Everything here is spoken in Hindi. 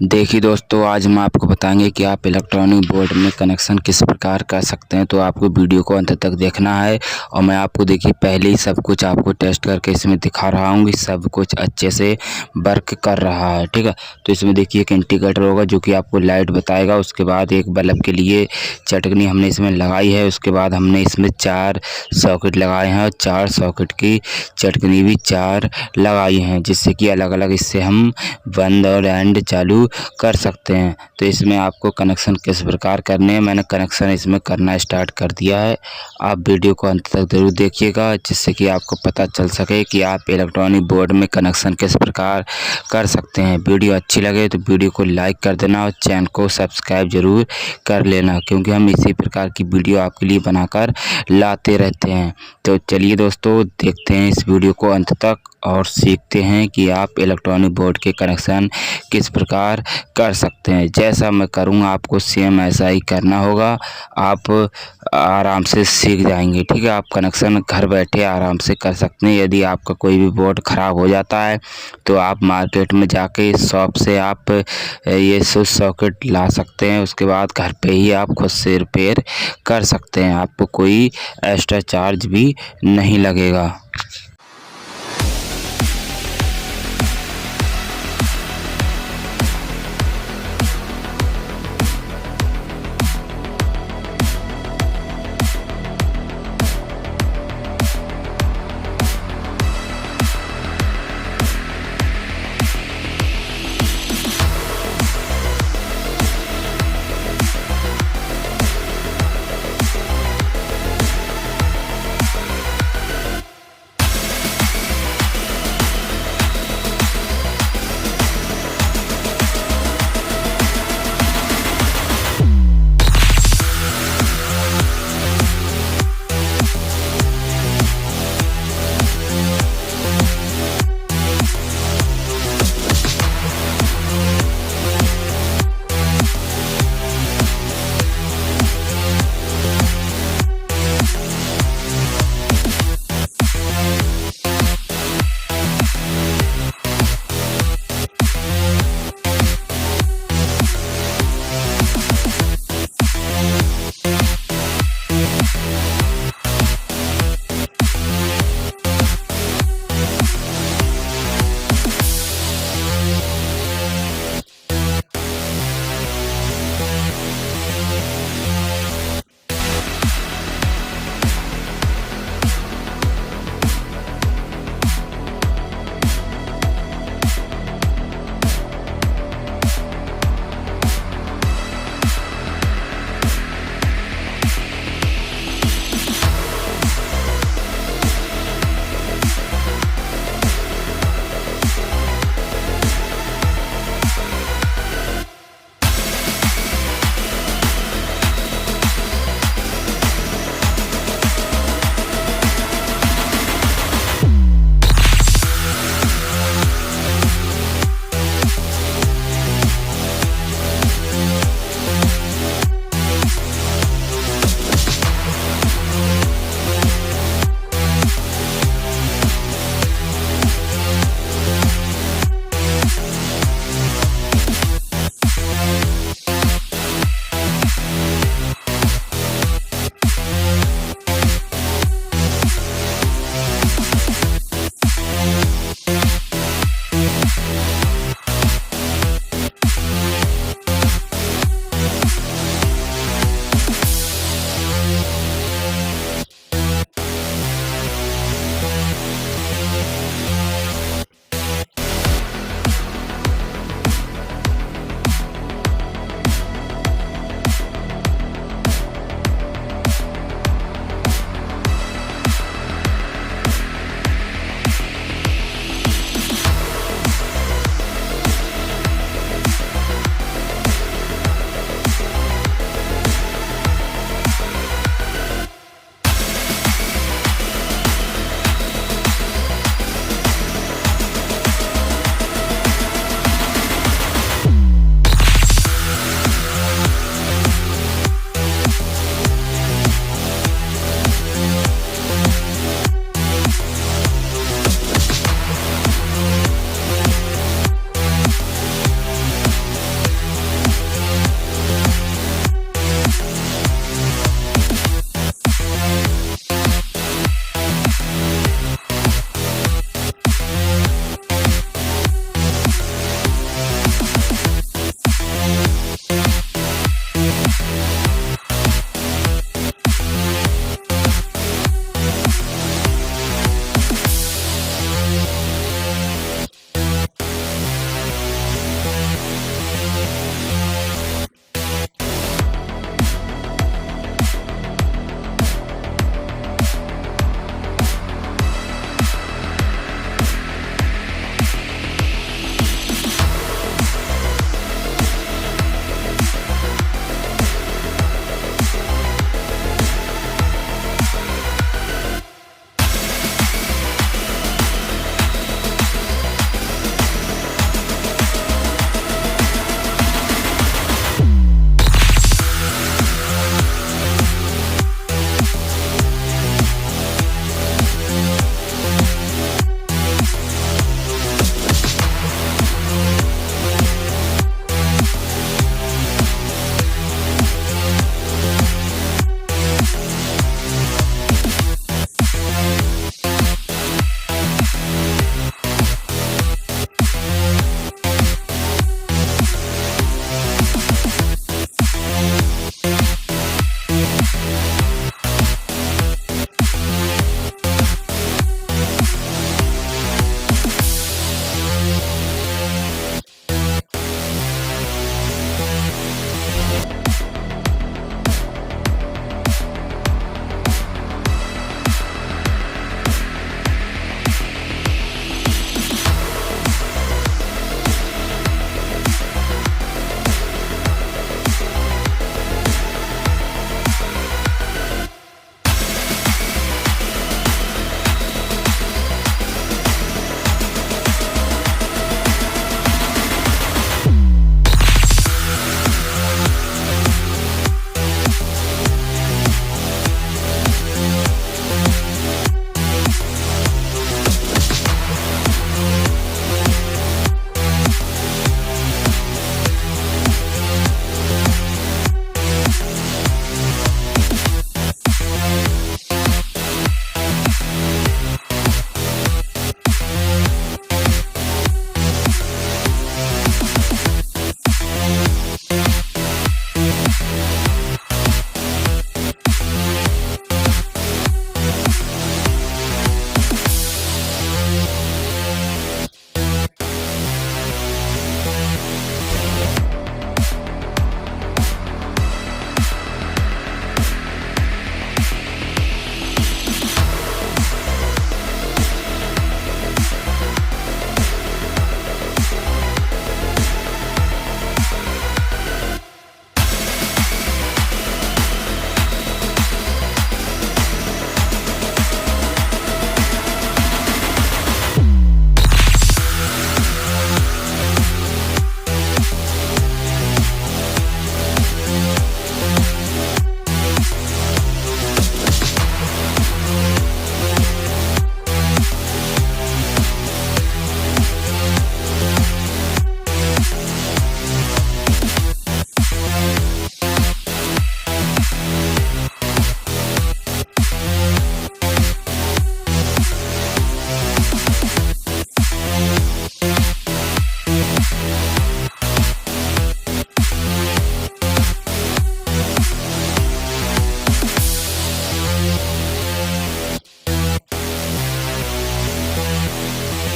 देखिए दोस्तों, आज हम आपको बताएंगे कि आप इलेक्ट्रॉनिक बोर्ड में कनेक्शन किस प्रकार कर सकते हैं। तो आपको वीडियो को अंत तक देखना है और मैं आपको देखिए पहले ही सब कुछ आपको टेस्ट करके इसमें दिखा रहा हूँ कि सब कुछ अच्छे से वर्क कर रहा है। ठीक है, तो इसमें देखिए एक इंडिकेटर होगा जो कि आपको लाइट बताएगा। उसके बाद एक बल्ब के लिए चटकनी हमने इसमें लगाई है। उसके बाद हमने इसमें 4 सॉकेट लगाए हैं और 4 सॉकेट की चटकनी भी 4 लगाई हैं, जिससे कि अलग अलग इससे हम बंद और एंड चालू कर सकते हैं। तो इसमें आपको कनेक्शन किस प्रकार करने हैं, मैंने कनेक्शन इसमें करना स्टार्ट कर दिया है। आप वीडियो को अंत तक जरूर देखिएगा, जिससे कि आपको पता चल सके कि आप इलेक्ट्रॉनिक बोर्ड में कनेक्शन किस प्रकार कर सकते हैं। वीडियो अच्छी लगे तो वीडियो को लाइक कर देना और चैनल को सब्सक्राइब जरूर कर लेना, क्योंकि हम इसी प्रकार की वीडियो आपके लिए बनाकर लाते रहते हैं। तो चलिए दोस्तों, देखते हैं इस वीडियो को अंत तक और सीखते हैं कि आप इलेक्ट्रॉनिक बोर्ड के कनेक्शन किस प्रकार कर सकते हैं। जैसा मैं करूँगा आपको सेम ऐसा ही करना होगा। आप आराम से सीख जाएंगे। ठीक है, आप कनेक्शन घर बैठे आराम से कर सकते हैं। यदि आपका कोई भी बोर्ड ख़राब हो जाता है तो आप मार्केट में जाके शॉप से आप ये स्विच सॉकेट ला सकते हैं। उसके बाद घर पे ही आप खुद से रिपेयर कर सकते हैं। आपको कोई एक्स्ट्रा चार्ज भी नहीं लगेगा।